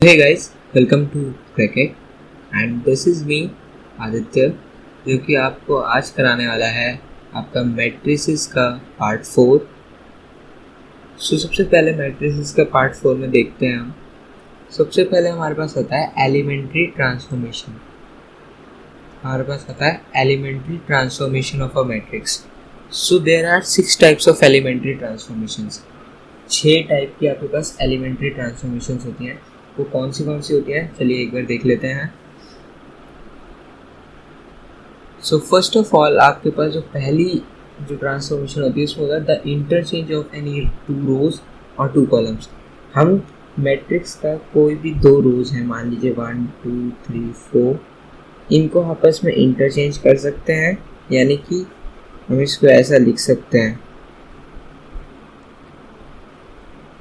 Hey guys, welcome to Cricket and this is me Aditya जो कि आपको आज कराने वाला है आपका मैट्रिसेस का पार्ट 4। सबसे पहले मैट्रिसेस का पार्ट 4 में देखते हैं हम। सबसे पहले हमारे पास आता है एलिमेंट्री ट्रांसफॉर्मेशन। हमारे पास आता है elementary transformation of a matrix. So there are 6 types of elementary transformations. 6 type की आपके पास एलिमेंट्री ट्रांसफॉर्मेशंस होती हैं। वो कौन सी होती है, चलिए एक बार देख लेते हैं। सो फर्स्ट ऑफ ऑल आपके पास जो पहली जो ट्रांसफॉर्मेशन होती है उसमें होता है द इंटरचेंज ऑफ एनी 2 रोज और 2 कॉलम्स। हम मैट्रिक्स का कोई भी 2 रोज हैं, मान लीजिए 1 2 3 4, इनको आपस में इंटरचेंज कर सकते हैं, यानी कि हम इसको ऐसा लिख सकते हैं,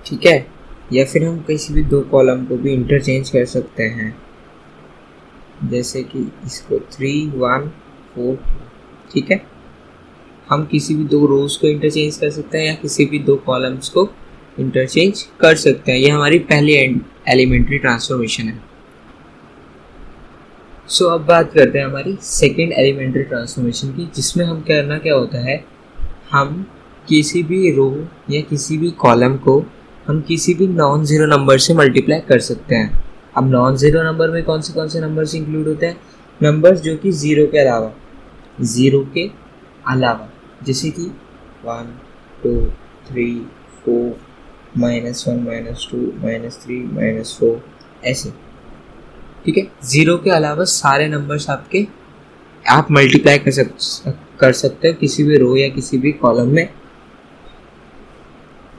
ठीक है। या फिर हम किसी भी 2 कॉलम को भी इंटरचेंज कर सकते हैं, जैसे कि इसको 3 1 4, ठीक है। हम किसी भी 2 रोज को इंटरचेंज कर सकते हैं या किसी भी 2 कॉलम्स को इंटरचेंज कर सकते हैं। ये हमारी पहली एलिमेंट्री ट्रांसफॉर्मेशन है। सो अब बात करते हैं हमारी सेकेंड एलिमेंट्री ट्रांसफॉर्मेशन की, जिसमें हम करना क्या होता है, हम किसी भी रो या किसी भी कॉलम को हम किसी भी नॉन ज़ीरो नंबर से मल्टीप्लाई कर सकते हैं। अब नॉन ज़ीरो नंबर में कौन से नंबर्स इंक्लूड होते हैं? नंबर्स जो कि ज़ीरो के अलावा, जैसे कि 1 2 3 4 -1 -2 -3 -4 ऐसे, ठीक है। ज़ीरो के अलावा सारे नंबर्स आप मल्टीप्लाई कर सकते हो किसी भी रो या किसी भी कॉलम में।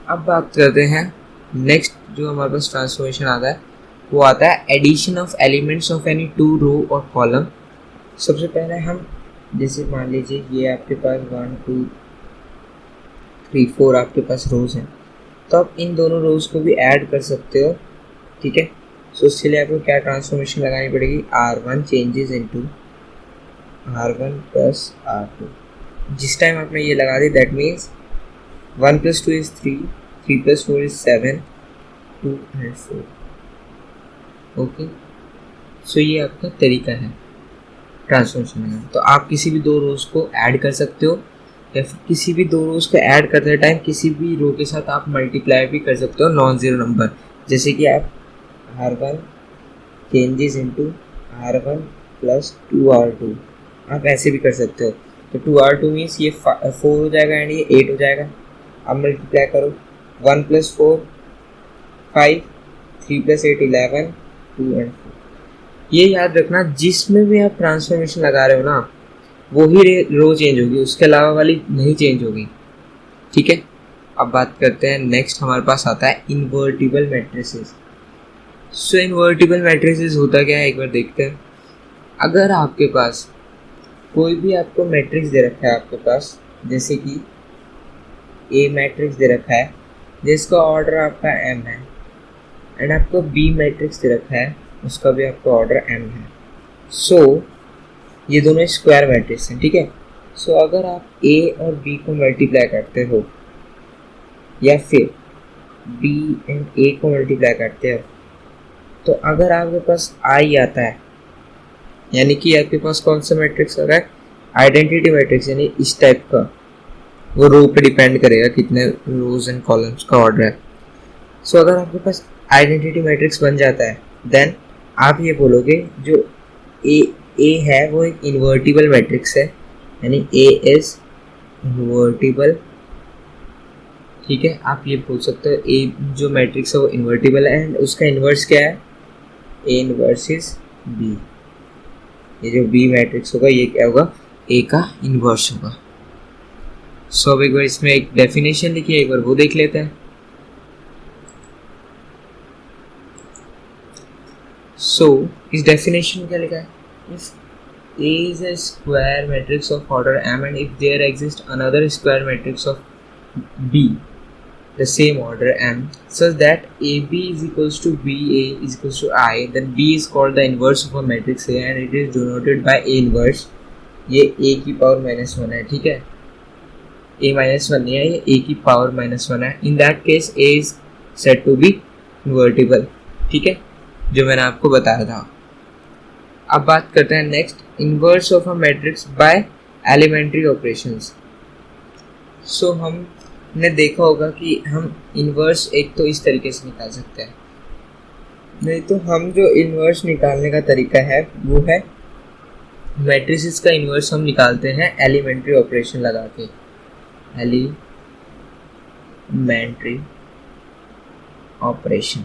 अब बात करते हैं नेक्स्ट जो हमारे पास ट्रांसफॉर्मेशन आता है, वो आता है addition of elements of any 2 row और कॉलम। सबसे पहले हम जैसे मान लीजिए ये आपके पास 1 2 3 4 आपके पास रोज हैं, तो आप इन दोनों रोज को भी ऐड कर सकते हो, ठीक है। सो इसके लिए आपको क्या ट्रांसफॉर्मेशन लगानी पड़ेगी, R1 changes into R1 plus R2। जिस टाइम आपने ये लगा दी, that means 1 + 2 is 3 3 + 4 is 7 2 and 4। Okay, सो ये आपका तरीका है ट्रांसफॉर्मेशन में। तो आप किसी भी 2 रोज को ऐड कर सकते हो, या फिर किसी भी 2 रोज को ऐड करते टाइम किसी भी रो के साथ आप मल्टीप्लाई भी कर सकते हो नॉन ज़ीरो नंबर, जैसे कि आप R1 changes into R1 plus 2R2, आप ऐसे भी कर सकते हो। तो 2R2 मीन्स ये 4 हो जाएगा एंड ये 8 हो जाएगा। अब मल्टीप्लाई करो, 1 + 4 5 3 + 8 11 2 and 4। ये याद रखना, जिसमें भी आप ट्रांसफॉर्मेशन लगा रहे हो ना, वो ही रो चेंज होगी, उसके अलावा वाली नहीं चेंज होगी, ठीक है। अब बात करते हैं नेक्स्ट, हमारे पास आता है इन्वर्टिबल मैट्रिसेस। सो इन्वर्टिबल मैट्रिसेस होता क्या है, एक बार देखते हैं। अगर आपके पास कोई भी आपको मैट्रिक्स दे रखा है, आपके पास जैसे कि ए मैट्रिक्स दे रखा है जिसका ऑर्डर आपका m है, एंड आपको बी मैट्रिक्स दे रखा है उसका भी आपका ऑर्डर m है। सो ये दोनों स्क्वायर मैट्रिक्स हैं, ठीक है। सो अगर आप a और b को मल्टीप्लाई करते हो या फिर b एंड a को मल्टीप्लाई करते हो, तो अगर आपके पास i आता है, यानी कि आपके पास कौन सा मैट्रिक्स आ रहा है, आइडेंटिटी मैट्रिक्स, यानी इस टाइप का, वो रो पे डिपेंड करेगा कितने रोज एंड कॉलम्स का ऑर्डर है। सो अगर आपके पास आइडेंटिटी मैट्रिक्स बन जाता है, देन आप ये बोलोगे जो ए है वो एक इन्वर्टिबल मैट्रिक्स है, यानी ए इज इन्वर्टिबल, ठीक है। आप ये बोल सकते हो ए जो मैट्रिक्स है वो इन्वर्टिबल है, एंड उसका इन्वर्स क्या है, ए इन्वर्स इज बी। ये जो बी मैट्रिक्स होगा ये क्या होगा, ए का इन्वर्स होगा। सो अब एक बार इसमें एक डेफिनेशन लिखिए, एक बार वो देख लेते हैं। सो इस डेफिनेशन क्या लिखा है, if A is a square matrix of order m and if there exists another square matrix of B the same order m such that AB is equals to BA is equals to I, then B is called the inverse of a matrix A and it is denoted by A inverse। ये A की power -1 है, ठीक है। A -1 नहीं है, ये A की power -1 है। In that case A is said to be invertible, ठीक है। जो मैंने आपको बताया था। अब बात करते हैं next, inverse of a matrix by elementary operations. So हमने देखा होगा कि हम इनवर्स एक तो इस तरीके से निकाल सकते हैं, नहीं तो हम जो इनवर्स निकालने का तरीका है वो है मैट्रिसेस का इनवर्स हम निकालते हैं एलिमेंट्री ऑपरेशन लगा के। एलिमेंट्री ऑपरेशन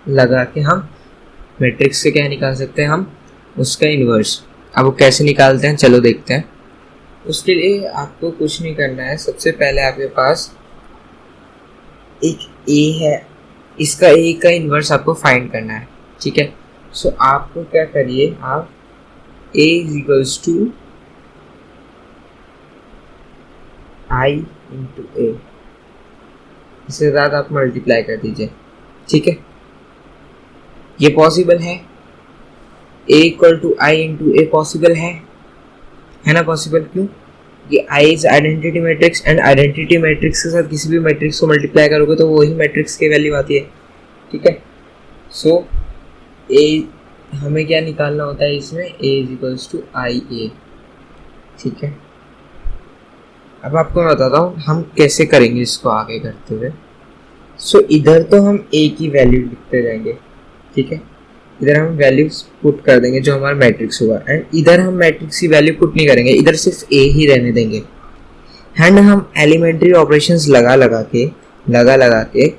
लगा के हम मैट्रिक्स से क्या निकाल सकते हैं, हम उसका इनवर्स। अब वो कैसे निकालते हैं चलो देखते हैं। उसके लिए आपको कुछ नहीं करना है, सबसे पहले आपके पास एक ए है, इसका ए का इनवर्स आपको फाइंड करना है, ठीक है। सो आपको क्या करिए, आप a is equals to I into A, इसके साथ आप मल्टीप्लाई कर दीजिए, ठीक है। ये पॉसिबल है, a equal to I into a possible है ना, पॉसिबल क्यों? ये I is identity matrix and identity matrix के साथ किसी भी मैट्रिक्स को मल्टीप्लाई करोगे तो वही मैट्रिक्स की वैल्यू आती है, ठीक है। सो a हमें क्या निकालना होता है इसमें, a इज इक्वल्स टू आई ए, ठीक है। अब आपको मैं बताता हूँ हम कैसे करेंगे इसको आगे करते हुए। सो इधर तो हम a की वैल्यू लिखते जाएंगे, ठीक है। इधर हम वैल्यूज पुट कर देंगे जो हमारा मैट्रिक्स होगा, एंड इधर हम मैट्रिक्स की वैल्यू पुट नहीं करेंगे, इधर सिर्फ a ही रहने देंगे। एंड हम एलिमेंट्री ऑपरेशंस लगा के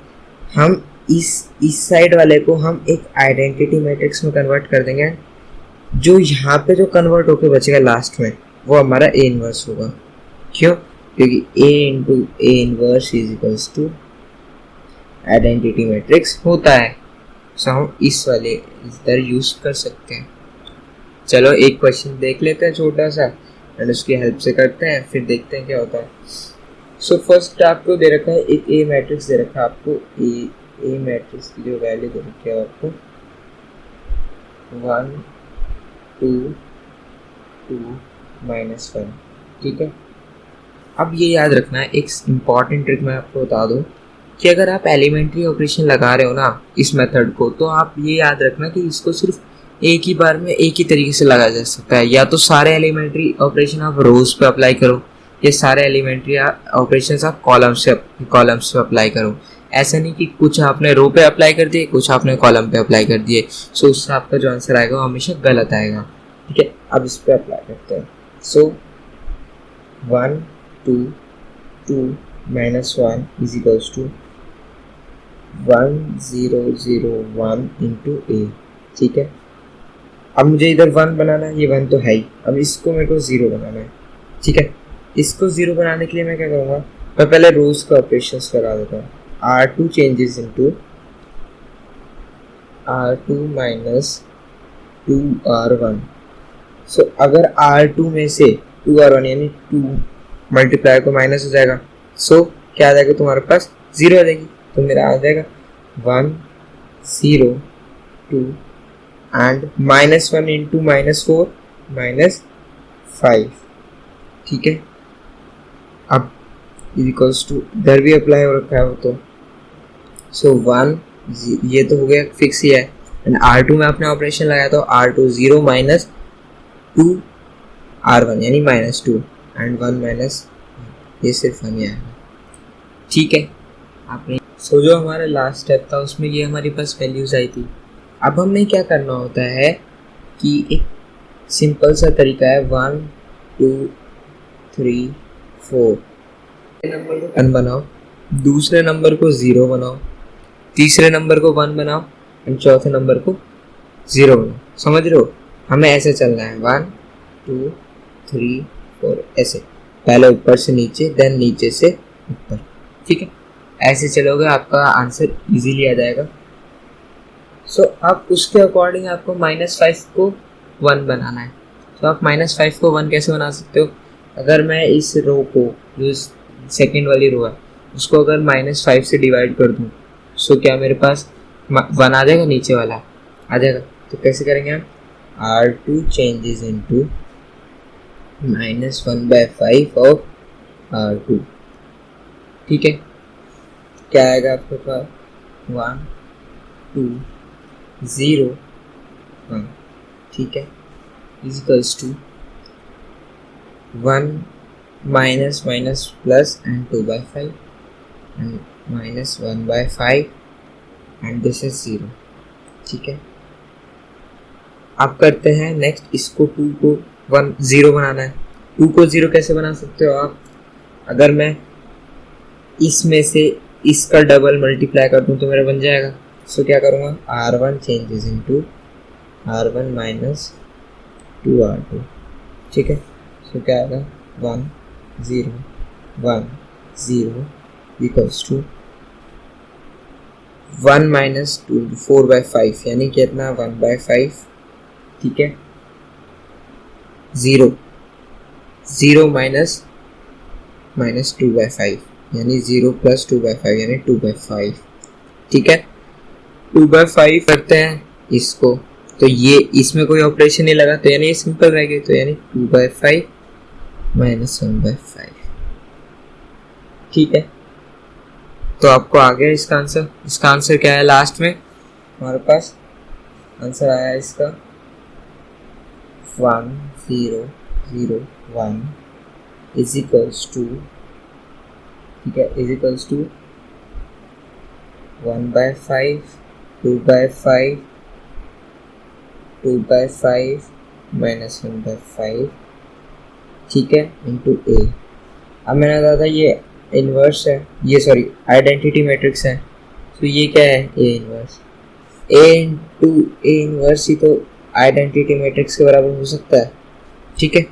हम इस साइड वाले को हम एक आइडेंटिटी मैट्रिक्स में कन्वर्ट कर देंगे। जो यहाँ पे जो कन्वर्ट होके बचेगा लास्ट में वो हमारा ए इनवर्स होगा। क्यों? क्योंकि a into a inverse is equals to identity matrix होता है। सो हम इस वाले इधर यूज कर सकते हैं। चलो एक क्वेश्चन देख लेते हैं छोटा सा, एंड उसकी हेल्प से करते हैं, फिर देखते हैं क्या होता है। सो फर्स्ट आपको दे रखा है एक ए मैट्रिक्स दे रखा है आपको, ए मैट्रिक्स की जो वैल्यू दे रखी है आपको 1 2 2 -1, ठीक है। अब ये याद रखना है, एक इम्पॉर्टेंट ट्रिक मैं आपको बता दूं कि अगर आप एलिमेंट्री ऑपरेशन लगा रहे हो ना इस मेथड को, तो आप ये याद रखना कि इसको सिर्फ एक ही बार में एक ही तरीके से लगाया जा सकता है। या तो सारे एलिमेंट्री ऑपरेशन आप रोज पे अप्लाई करो, या सारे एलिमेंट्री ऑपरेशन आप कॉलम्स पे अप्लाई करो। ऐसा नहीं कि कुछ आपने रो पे अप्लाई कर दिए, कुछ आपने कॉलम पे अप्लाई कर दिए। सो उससे आपका जो आंसर आएगा वो हमेशा गलत आएगा, ठीक है। अब इस पे अप्लाई करते हैं। सो 1 2 2 -1 इज इक्वल्स टू 1 0 0 1 इंटू ए, ठीक है। अब मुझे इधर 1 बनाना है, ये 1 तो है ही, अब इसको मेरे को 0 बनाना है, ठीक है। इसको 0 बनाने के लिए मैं क्या करूँगा, मैं पहले रोज का ऑपरेशंस करा देता हूँ। R2 changes into R2 minus 2R1। सो अगर R2 में से 2R1 यानी 2 मल्टीप्लाई को माइनस हो जाएगा, सो क्या आ जाएगा तुम्हारे पास 0 आ जाएगी, तो मेरा आ जाएगा 1 0 2 एंड -1 इंटू -4 -5, ठीक है। अब इक्वल्स टू इधर भी अप्लाई हो रखा है वो, तो सो 1 ये तो हो गया फिक्स ही है, एंड R2 में आपने ऑपरेशन लगाया तो R2 0 माइनस 2 R1 यानी -2 एंड 1 माइनस ये सिर्फ 1 आएगा, ठीक है। आपने सो जो हमारा लास्ट स्टेप था उसमें ये हमारे पास वैल्यूज आई थी। अब हमें क्या करना होता है कि एक सिंपल सा तरीका है, 1 2 3 4 नंबर को 1 बनाओ, दूसरे नंबर को 0 बनाओ, तीसरे नंबर को 1 बनाओ, एंड चौथे नंबर को 0 बनाओ। समझ रहे हो? हमें ऐसे चलना है 1 2 3 4 ऐसे, पहले ऊपर से नीचे, देन नीचे से ऊपर, ठीक है। ऐसे चलोगे आपका आंसर इजीली आ जाएगा। सो अब उसके अकॉर्डिंग आपको -5 को 1 बनाना है। तो आप -5 को 1 कैसे बना सकते हो? अगर मैं इस रो को, जो सेकेंड वाली रो है, उसको अगर -5 से डिवाइड कर दूँ, सो क्या मेरे पास 1 आ जाएगा, नीचे वाला आ जाएगा। तो कैसे करेंगे हम, R2 changes into -1/5 of R2, ठीक है। क्या आएगा आपके पास 1 2 0 1, ठीक है, equals to 1 minus minus plus and 2/5 and minus 1/5 and this is 0, ठीक है। आप करते हैं नेक्स्ट, इसको 2 को 1 0 बनाना है। 2 को 0 कैसे बना सकते हो आप? अगर मैं इसमें से इसका डबल मल्टीप्लाई कर दूं तो मेरा बन जाएगा। सो क्या करूँगा, R1 changes into R1 minus 2R2, ठीक है। सो क्या आएगा 1 0 1 0 इक्वल्स टू 1 माइनस 2 4/5 यानी कितना 1/5, ठीक है। 0 0 माइनस माइनस 2/5 यानी 0 प्लस 2/5 यानी 2/5, ठीक है। 2/5 करते हैं इसको, तो ये इसमें कोई ऑपरेशन नहीं लगा तो यानी ये सिंपल रह गई, तो यानी 2/5 माइनस 1/5, ठीक है। तो आपको आ गया इसका आंसर। इसका आंसर क्या है? लास्ट में हमारे पास आंसर आया इसका 1 0 0 1 इज इक्वल्स टू, ठीक है, इज इक्वल्स टू 1/5 2/5 2/5 माइनस 1/5, ठीक है, इंटू ए। अब मैंने कहा था ये इन्वर्स है, ये सॉरी आइडेंटिटी मैट्रिक्स है, तो ये क्या है? A inverse. A into A inverse ही तो आइडेंटिटी मैट्रिक्स के बराबर हो सकता है, ठीक है।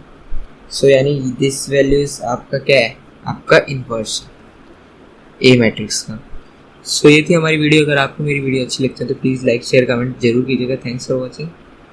सो यानी दिस वैल्यूज आपका क्या है? आपका इन्वर्स ए मैट्रिक्स का। सो ये थी हमारी वीडियो। अगर आपको मेरी वीडियो अच्छी लगती है तो प्लीज़ लाइक शेयर कमेंट जरूर कीजिएगा। Thanks for watching.